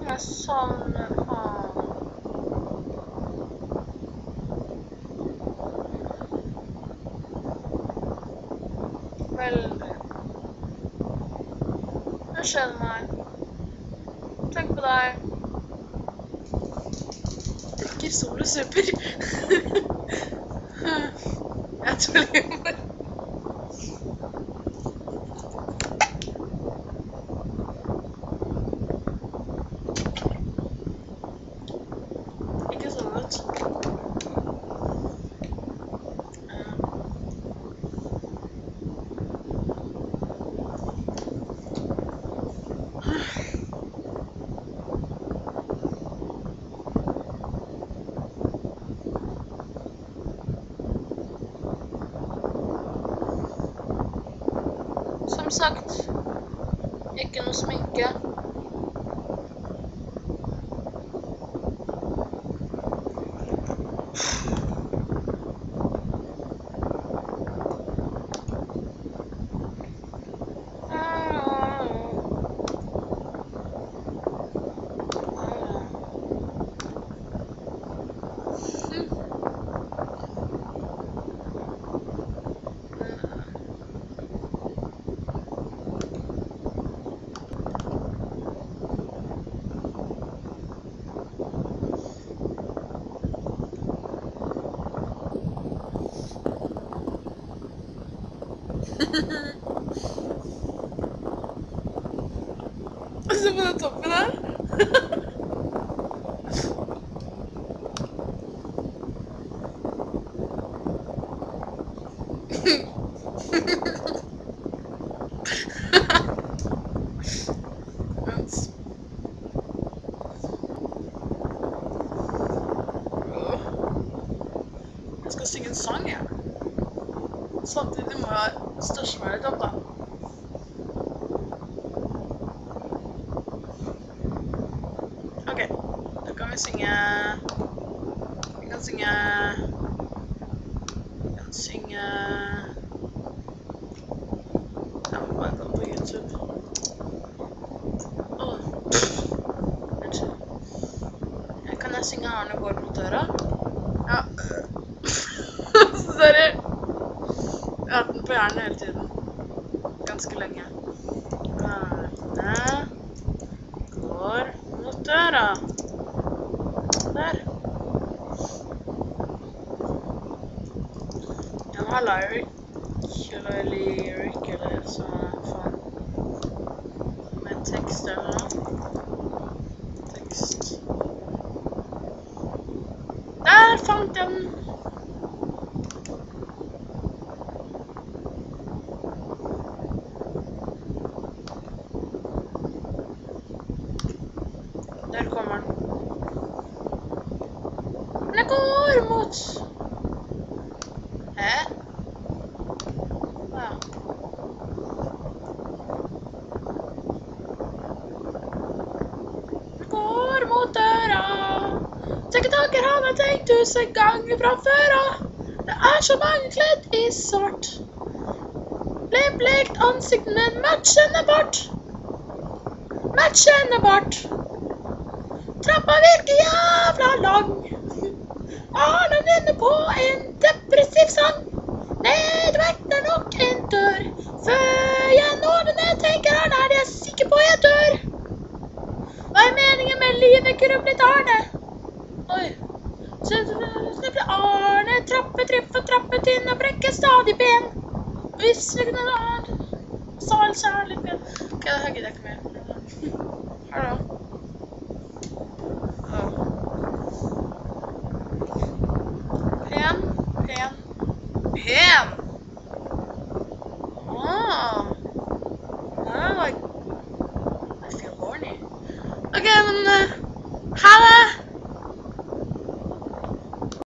Jeg savner han. Veldig. Hva skjedde med meg? Tenk på deg. Drikker sol og super. Jeg tuller med. Ikke så godt. Som sagt, ikke noe sminke. Se på den toppen her. Jeg skal synge en sang, ja. Samtidig må jeg største meg litt opp, da. Ok, da kan vi synge... Vi kan synge... Jeg må bare gå på YouTube. Unnskyld. Kan jeg synge Arne går mot døra? Ja. Sorry. Jeg har hatt den på hjernen hele tiden. Ganske lenge. Arne går mot døra. Der. Jeg må ha lyric, eller så faen. Med tekst eller noe. Tekst. Der fant jeg den! Der kommer den. Men jeg går mot... Hæ? Ja. Jeg går mot døra. Sekketanker har jeg tenkt 1000 ganger fra før av. Det er så mange kledd i svart. Blekt ansikt med matchende bart. Matchende bart. Trappa virker jævla lang. Arne nynner på en depressiv sang. Nedvekt er nok en dør. Før jeg når den ned, tenker Arne, er jeg sikker på jeg dør. Hva er meningen med livet, grublet Arne? Oi. Snubler Arne, trappetripp for trappetinn og brekker stadig ben. Hvis vi kunne ha sal særlig ben. Ok, det her gidder jeg ikke mer. Hallo. Pen.